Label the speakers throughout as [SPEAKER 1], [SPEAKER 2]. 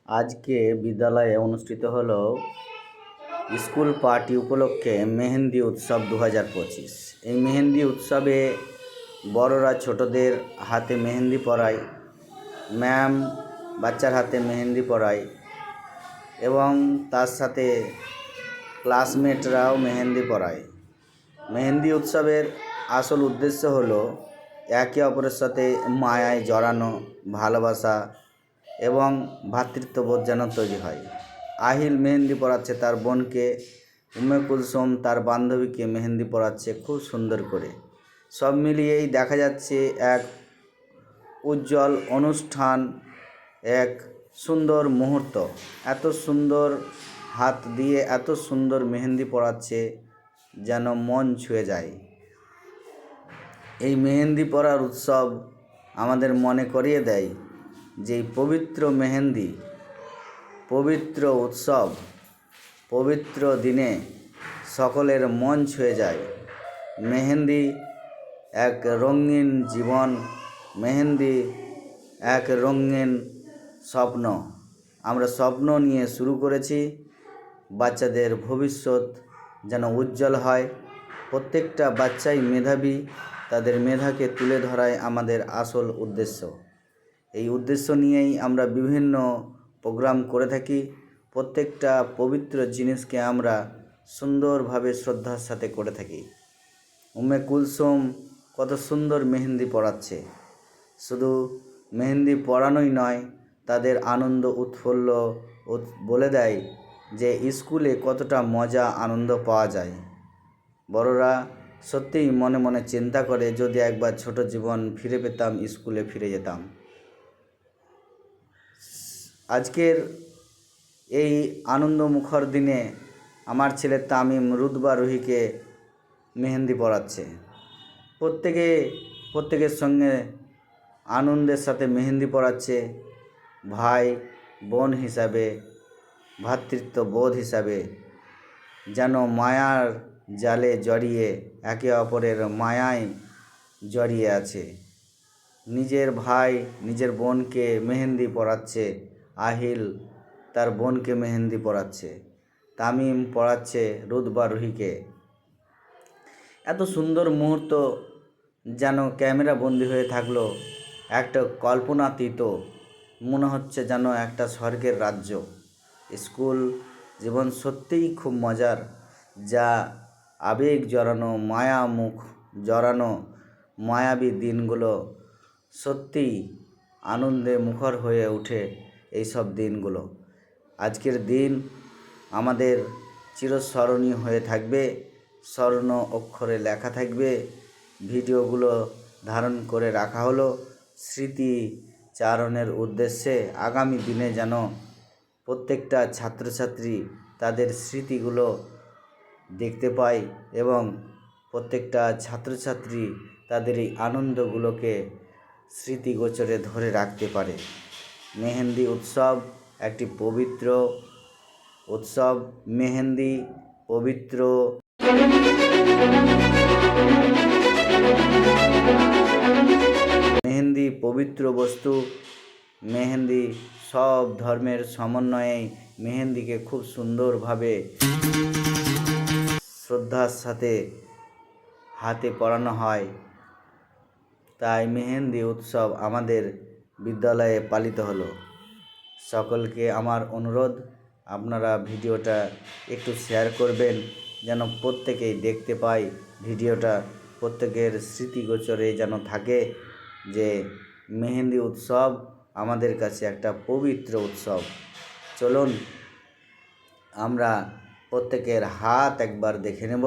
[SPEAKER 1] আজকে বিদ্যালয়ে অনুষ্ঠিত হলো স্কুল পার্টি উপলক্ষে মেহেন্দি উৎসব 2025। এই মেহেন্দি উৎসবে বড়রা ছোটদের হাতে মেহেন্দি পরায়, ম্যাম বাচ্চার হাতে মেহেন্দি পরায় এবং তার সাথে ক্লাসমেটরাও মেহেন্দি পরায়। মেহেন্দি উৎসবের আসল উদ্দেশ্য হলো একে অপরের সাথে মায়ায় জড়ানো, ভালোবাসা এবং ভ্রাতৃত্ববোধ যেন তৈরি হয়। আহিল মেহেন্দি পরাচ্ছে তার বোনকে, উম্মে কুলসুম তার বান্ধবীকে মেহেন্দি পরাচ্ছে খুব সুন্দর করে। সব মিলিয়েই দেখা যাচ্ছে এক উজ্জ্বল অনুষ্ঠান, এক সুন্দর মুহূর্ত। এত সুন্দর হাত দিয়ে এত সুন্দর মেহেন্দি পরাচ্ছে যেন মন ছুঁয়ে যায়। এই মেহেন্দি পরার উৎসব আমাদের মনে করিয়ে দেয় যে পবিত্র মেহেন্দি, পবিত্র উৎসব, পবিত্র দিনে সকলের মন ছুঁয়ে যায়। মেহেন্দি এক রঙিন জীবন, মেহেন্দি এক রঙিন স্বপ্ন। আমরা স্বপ্ন নিয়ে শুরু করেছি বাচ্চাদের ভবিষ্যৎ যেন উজ্জ্বল হয়। প্রত্যেকটা বাচ্চাই মেধাবী, তাদের মেধাকে তুলে ধরাই আমাদের আসল উদ্দেশ্য। এই উদ্দেশ্য নিয়েই আমরা বিভিন্ন প্রোগ্রাম করে থাকি। প্রত্যেকটা পবিত্র জিনিসকে আমরা সুন্দরভাবে শ্রদ্ধার সাথে করে থাকি। উম্মে কুলসুম কত সুন্দর মেহেন্দি পরাচ্ছে। শুধু মেহেন্দি পরানোই নয়, তাদের আনন্দ উৎফুল্ল বলে দেয় যে স্কুলে কতটা মজা আনন্দ পাওয়া যায়। বড়রা সত্যিই মনে মনে চিন্তা করে যদি একবার ছোট জীবন ফিরে পেতাম, স্কুলে ফিরে যেতাম। আজকের এই আনন্দমুখর দিনে আমার ছেলে তামিম রুতবা রুহিকে মেহেন্দি পরাচ্ছে। প্রত্যেকের সঙ্গে আনন্দের সাথে মেহেন্দি পরাচ্ছে। ভাই বোন হিসাবে, ভ্রাতৃত্ববোধ হিসাবে যেন মায়ার জালে জড়িয়ে, একে অপরের মায়ায় জড়িয়ে আছে। নিজের ভাই নিজের বোনকে মেহেন্দি পরাচ্ছে, আহিল তার বোনকে মেহেন্দি পরাচ্ছে, তামিম পরাচ্ছে রুতবা রুহিকে। এত সুন্দর মুহূর্ত যেন ক্যামেরা বন্দি হয়ে থাকলো, একটা কল্পনাতীত মনে হচ্ছে যেন একটা স্বর্গের রাজ্য। স্কুল জীবন সত্যিই খুব মজার, যা আবেগ জড়ানো, মায়ামুখ জড়ানো মায়াবী দিনগুলো সত্যিই আনন্দে মুখর হয়ে ওঠে। এইসব দিনগুলো, আজকের দিন আমাদের চিরস্মরণীয় হয়ে থাকবে, স্বর্ণ অক্ষরে লেখা থাকবে। ভিডিওগুলো ধারণ করে রাখা হলো স্মৃতিচারণের উদ্দেশ্যে। আগামী দিনে যেন প্রত্যেকটা ছাত্রছাত্রী তাদের স্মৃতিগুলো দেখতে পায় এবং প্রত্যেকটা ছাত্রছাত্রী তাদের এই আনন্দগুলোকে স্মৃতিগোচরে ধরে রাখতে পারে। মেহেন্দি উৎসব একটি পবিত্র উৎসব। মেহেন্দি পবিত্র, মেহেন্দি পবিত্র বস্তু। মেহেন্দি সব ধর্মের সমন্বয়ে মেহেন্দিকে খুব সুন্দরভাবে শ্রদ্ধার সাথে হাতে পরানো হয়। তাই মেহেন্দি উৎসব আমাদের বিদ্যালয়ে পালিত হলো। সকলকে আমার অনুরোধ, আপনারা ভিডিওটা একটু শেয়ার করবেন যেন প্রত্যেকেই দেখতে পায়। ভিডিওটা প্রত্যেকের স্মৃতিগোচরে যেন থাকে যে মেহেন্দি উৎসব আমাদের কাছে একটা পবিত্র উৎসব। চলুন আমরা প্রত্যেকের হাত একবার দেখে নেব,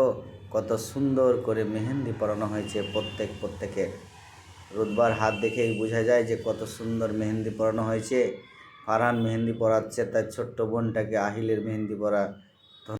[SPEAKER 1] কত সুন্দর করে মেহেন্দি পরানো হয়েছে প্রত্যেকের। রুতবার হাত দেখেই বোঝা যায় যে কত সুন্দর মেহেন্দি পরানো হয়েছে। ফারহান মেহেন্দি পরাচ্ছে তার ছোট্ট বোনটাকে, আহিলের মেহেন্দি পরা